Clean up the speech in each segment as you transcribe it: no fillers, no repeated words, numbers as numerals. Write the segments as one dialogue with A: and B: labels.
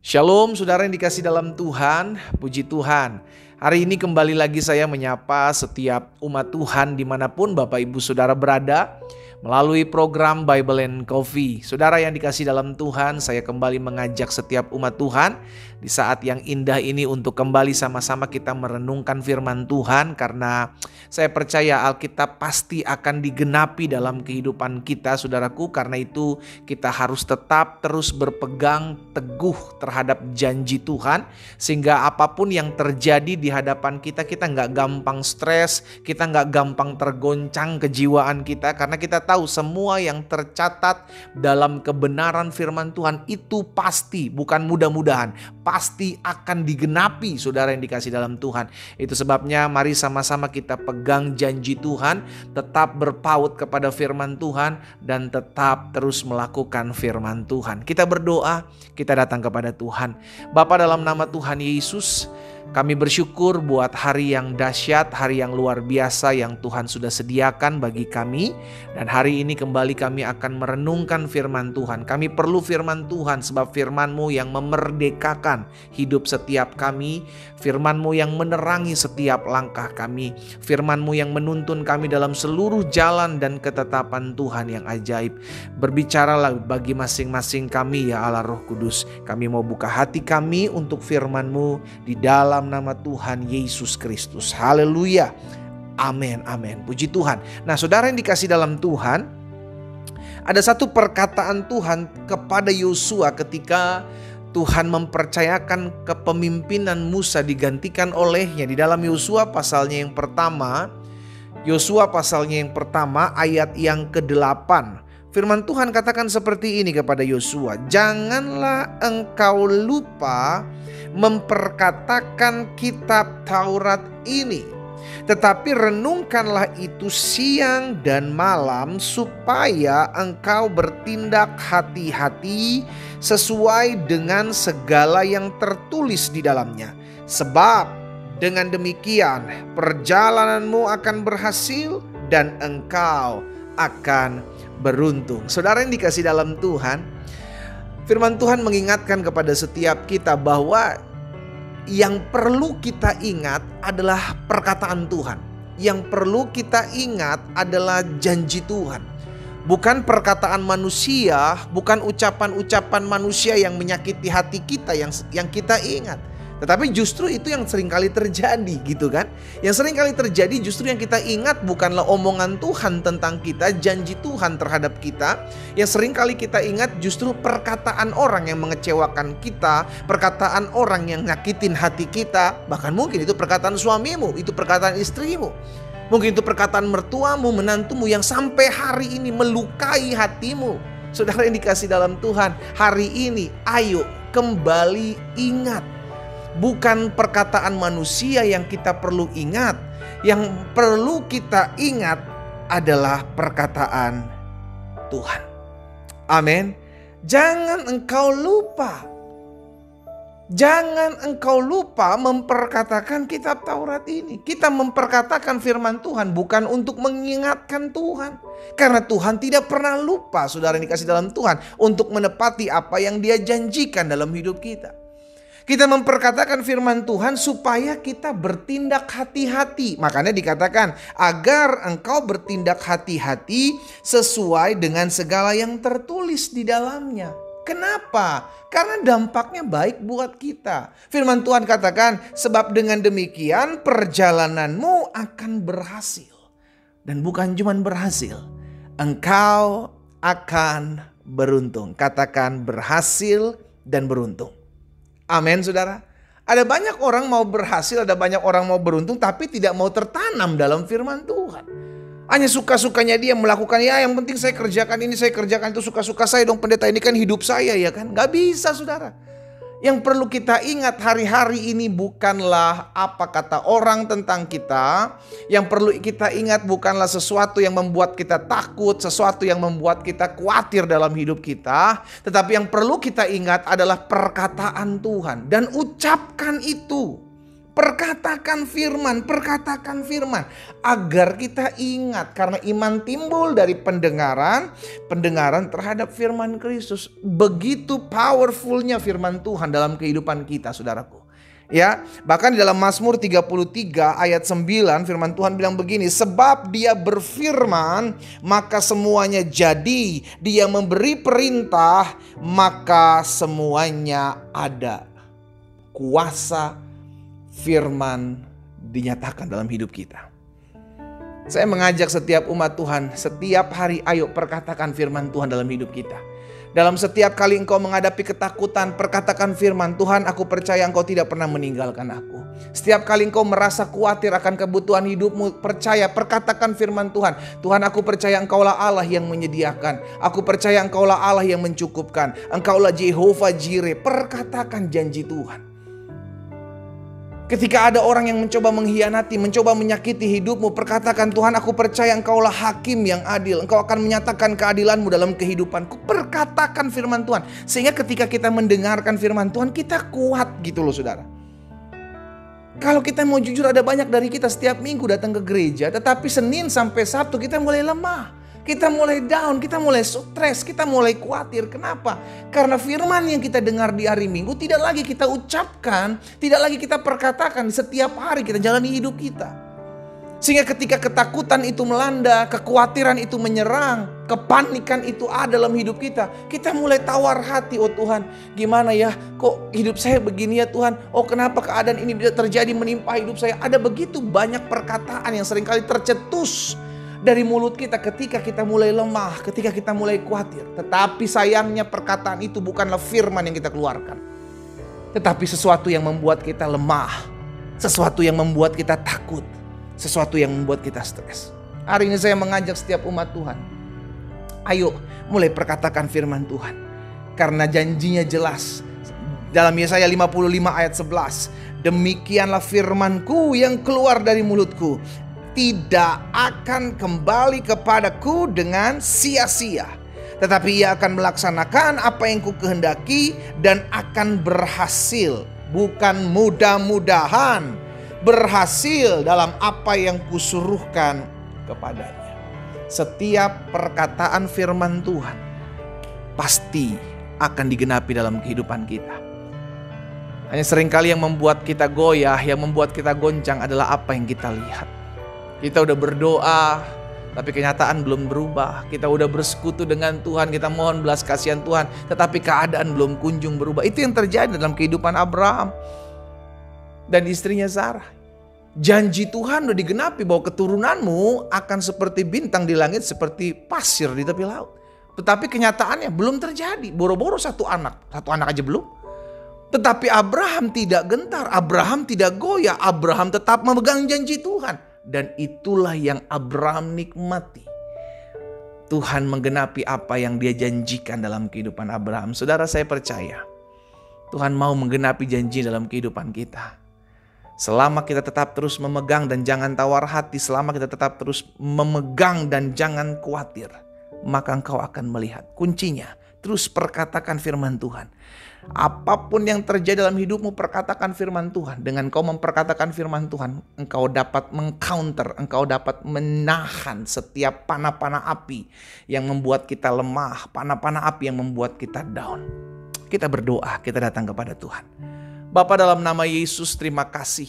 A: Shalom saudara yang dikasih dalam Tuhan, puji Tuhan. Hari ini kembali lagi saya menyapa setiap umat Tuhan dimanapun Bapak Ibu Saudara berada melalui program Bible and Coffee. Saudara yang dikasih dalam Tuhan, saya kembali mengajak setiap umat Tuhan di saat yang indah ini untuk kembali sama-sama kita merenungkan firman Tuhan, karena saya percaya Alkitab pasti akan digenapi dalam kehidupan kita saudaraku. Karena itu kita harus tetap terus berpegang teguh terhadap janji Tuhan, sehingga apapun yang terjadi di hadapan kita, kita nggak gampang stres, kita nggak gampang tergoncang kejiwaan kita, karena kita tahu semua yang tercatat dalam kebenaran firman Tuhan itu pasti, bukan mudah-mudahan, pasti akan digenapi saudara yang dikasih dalam Tuhan. Itu sebabnya mari sama-sama kita pegang janji Tuhan, tetap berpaut kepada firman Tuhan, dan tetap terus melakukan firman Tuhan. Kita berdoa, kita datang kepada Tuhan. Bapa, dalam nama Tuhan Yesus, kami bersyukur buat hari yang dahsyat, hari yang luar biasa yang Tuhan sudah sediakan bagi kami. Dan hari ini kembali kami akan merenungkan firman Tuhan. Kami perlu firman Tuhan sebab firman-Mu yang memerdekakan hidup setiap kami. Firman-Mu yang menerangi setiap langkah kami. Firman-Mu yang menuntun kami dalam seluruh jalan dan ketetapan Tuhan yang ajaib. Berbicaralah bagi masing-masing kami ya Allah Roh Kudus. Kami mau buka hati kami untuk firman-Mu di dalam nama Tuhan Yesus Kristus. Haleluya. Amin, amin. Puji Tuhan. Nah, saudara yang dikasih dalam Tuhan, ada satu perkataan Tuhan kepada Yosua ketika Tuhan mempercayakan kepemimpinan Musa digantikan olehnya. Di dalam Yosua pasalnya yang pertama, ayat yang ke-8. Firman Tuhan katakan seperti ini kepada Yosua, "Janganlah engkau lupa memperkatakan kitab Taurat ini, tetapi renungkanlah itu siang dan malam, supaya engkau bertindak hati-hati sesuai dengan segala yang tertulis di dalamnya. Sebab dengan demikian perjalananmu akan berhasil dan engkau akan beruntung." Saudara yang dikasih dalam Tuhan, firman Tuhan mengingatkan kepada setiap kita bahwa yang perlu kita ingat adalah perkataan Tuhan. Yang perlu kita ingat adalah janji Tuhan. Bukan perkataan manusia, bukan ucapan-ucapan manusia yang menyakiti hati kita yang kita ingat. Tetapi justru itu yang seringkali terjadi gitu kan. Yang seringkali terjadi justru yang kita ingat bukanlah omongan Tuhan tentang kita, janji Tuhan terhadap kita. Yang seringkali kita ingat justru perkataan orang yang mengecewakan kita, perkataan orang yang nyakitin hati kita. Bahkan mungkin itu perkataan suamimu, itu perkataan istrimu. Mungkin itu perkataan mertuamu, menantumu yang sampai hari ini melukai hatimu. Saudara yang dikasih dalam Tuhan, hari ini ayo kembali ingat. Bukan perkataan manusia yang kita perlu ingat. Yang perlu kita ingat adalah perkataan Tuhan. Amin. Jangan engkau lupa. Jangan engkau lupa memperkatakan kitab Taurat ini. Kita memperkatakan firman Tuhan bukan untuk mengingatkan Tuhan. Karena Tuhan tidak pernah lupa, saudara yang dikasih dalam Tuhan, untuk menepati apa yang Dia janjikan dalam hidup kita. Kita memperkatakan firman Tuhan supaya kita bertindak hati-hati. Makanya dikatakan agar engkau bertindak hati-hati sesuai dengan segala yang tertulis di dalamnya. Kenapa? Karena dampaknya baik buat kita. Firman Tuhan katakan, sebab dengan demikian perjalananmu akan berhasil. Dan bukan cuma berhasil, engkau akan beruntung. Katakan berhasil dan beruntung. Amin, saudara. Ada banyak orang mau berhasil, ada banyak orang mau beruntung, tapi tidak mau tertanam dalam firman Tuhan. Hanya suka-sukanya dia melakukan, ya yang penting saya kerjakan ini, saya kerjakan itu, suka-suka saya dong pendeta, ini kan hidup saya ya kan. Gak bisa saudara. Yang perlu kita ingat hari-hari ini bukanlah apa kata orang tentang kita. Yang perlu kita ingat bukanlah sesuatu yang membuat kita takut, sesuatu yang membuat kita khawatir dalam hidup kita. Tetapi yang perlu kita ingat adalah perkataan Tuhan. Dan ucapkan itu. Perkatakan firman, perkatakan firman. Agar kita ingat, karena iman timbul dari pendengaran, pendengaran terhadap firman Kristus. Begitu powerfulnya firman Tuhan dalam kehidupan kita, saudaraku. Ya, bahkan di dalam Mazmur 33 ayat 9 firman Tuhan bilang begini, sebab Dia berfirman maka semuanya jadi, Dia memberi perintah maka semuanya ada. Kuasa firman dinyatakan dalam hidup kita. Saya mengajak setiap umat Tuhan, setiap hari ayo perkatakan firman Tuhan dalam hidup kita. Dalam setiap kali engkau menghadapi ketakutan, perkatakan firman, Tuhan aku percaya engkau tidak pernah meninggalkan aku. Setiap kali engkau merasa khawatir akan kebutuhan hidupmu, percaya, perkatakan firman Tuhan. Tuhan aku percaya engkaulah Allah yang menyediakan. Aku percaya engkaulah Allah yang mencukupkan. Engkaulah Jehovah Jireh. Perkatakan janji Tuhan. Ketika ada orang yang mencoba mengkhianati, mencoba menyakiti hidupmu, perkatakan, Tuhan aku percaya engkaulah hakim yang adil. Engkau akan menyatakan keadilanmu dalam kehidupanku. Perkatakan firman Tuhan. Sehingga ketika kita mendengarkan firman Tuhan, kita kuat gitu loh saudara. Kalau kita mau jujur, ada banyak dari kita setiap minggu datang ke gereja, tetapi Senin sampai Sabtu kita mulai lemah. Kita mulai down, kita mulai stres, kita mulai khawatir. Kenapa? Karena firman yang kita dengar di hari Minggu tidak lagi kita ucapkan, tidak lagi kita perkatakan setiap hari kita jalani hidup kita. Sehingga ketika ketakutan itu melanda, kekhawatiran itu menyerang, kepanikan itu ada dalam hidup kita, kita mulai tawar hati, oh Tuhan, gimana ya? Kok hidup saya begini ya Tuhan? Oh kenapa keadaan ini bisa terjadi menimpa hidup saya? Ada begitu banyak perkataan yang seringkali tercetus dari mulut kita ketika kita mulai lemah, ketika kita mulai khawatir. Tetapi sayangnya perkataan itu bukanlah firman yang kita keluarkan, tetapi sesuatu yang membuat kita lemah, sesuatu yang membuat kita takut, sesuatu yang membuat kita stres. Hari ini saya mengajak setiap umat Tuhan, ayo mulai perkatakan firman Tuhan. Karena janjinya jelas. Dalam Yesaya 55 ayat 11, demikianlah firmanku yang keluar dari mulutku, tidak akan kembali kepadaku dengan sia-sia, tetapi ia akan melaksanakan apa yang ku kehendaki dan akan berhasil. Bukan mudah-mudahan, berhasil dalam apa yang kusuruhkan kepadanya. Setiap perkataan firman Tuhan pasti akan digenapi dalam kehidupan kita. Hanya seringkali yang membuat kita goyah, yang membuat kita goncang adalah apa yang kita lihat. Kita udah berdoa, tapi kenyataan belum berubah. Kita udah bersekutu dengan Tuhan, kita mohon belas kasihan Tuhan, tetapi keadaan belum kunjung berubah. Itu yang terjadi dalam kehidupan Abraham dan istrinya Sarah. Janji Tuhan udah digenapi bahwa keturunanmu akan seperti bintang di langit, seperti pasir di tepi laut. Tetapi kenyataannya belum terjadi. Boro-boro satu anak aja belum. Tetapi Abraham tidak gentar, Abraham tidak goyah, Abraham tetap memegang janji Tuhan. Dan itulah yang Abraham nikmati. Tuhan menggenapi apa yang dia janjikan dalam kehidupan Abraham. Saudara, saya percaya Tuhan mau menggenapi janji dalam kehidupan kita. Selama kita tetap terus memegang dan jangan tawar hati, selama kita tetap terus memegang dan jangan khawatir, maka engkau akan melihat kuncinya. Terus perkatakan firman Tuhan. Apapun yang terjadi dalam hidupmu, perkatakan firman Tuhan. Dengan kau memperkatakan firman Tuhan, engkau dapat mengcounter, engkau dapat menahan setiap panah-panah api yang membuat kita lemah, panah-panah api yang membuat kita down. Kita berdoa, kita datang kepada Tuhan. Bapa, dalam nama Yesus, terima kasih.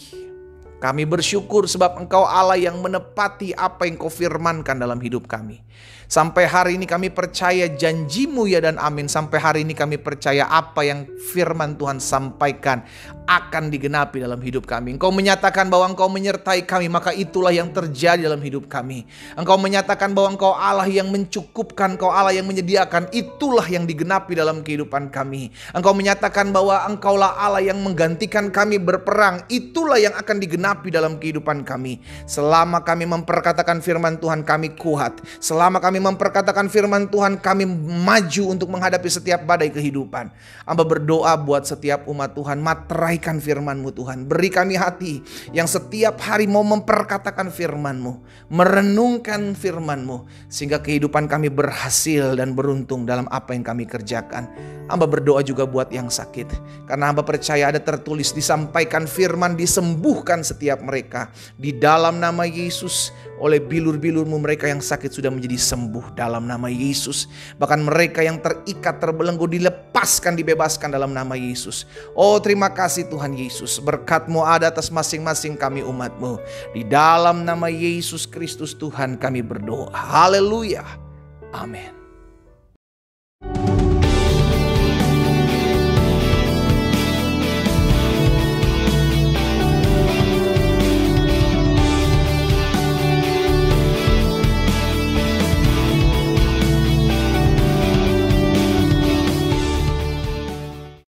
A: Kami bersyukur sebab Engkau Allah yang menepati apa yang Kau firmankan dalam hidup kami. Sampai hari ini kami percaya janji-Mu ya dan amin. Sampai hari ini kami percaya apa yang firman Tuhan sampaikan akan digenapi dalam hidup kami. Engkau menyatakan bahwa Engkau menyertai kami, maka itulah yang terjadi dalam hidup kami. Engkau menyatakan bahwa Engkau Allah yang mencukupkan, Engkau Allah yang menyediakan, itulah yang digenapi dalam kehidupan kami. Engkau menyatakan bahwa Engkaulah Allah yang menggantikan kami berperang, itulah yang akan digenapi
B: genapi dalam kehidupan kami. Selama kami memperkatakan firman Tuhan, kami kuat. Selama kami memperkatakan firman Tuhan, kami maju untuk menghadapi setiap badai kehidupan. Hamba berdoa buat setiap umat Tuhan, materaikan firman-Mu Tuhan. Beri kami hati yang setiap hari mau memperkatakan firman-Mu, merenungkan firman-Mu, sehingga kehidupan kami berhasil dan beruntung dalam apa yang kami kerjakan. Hamba berdoa juga buat yang sakit, karena hamba percaya ada tertulis, disampaikan firman, disembuhkan setiap mereka. Di dalam nama Yesus, oleh bilur-bilur-Mu mereka yang sakit sudah menjadi sembuh dalam nama Yesus. Bahkan mereka yang terikat, terbelenggu dilepaskan, dibebaskan dalam nama Yesus. Oh, terima kasih Tuhan Yesus, berkat-Mu ada atas masing-masing kami umat-Mu. Di dalam nama Yesus Kristus Tuhan kami berdoa. Haleluya. Amin.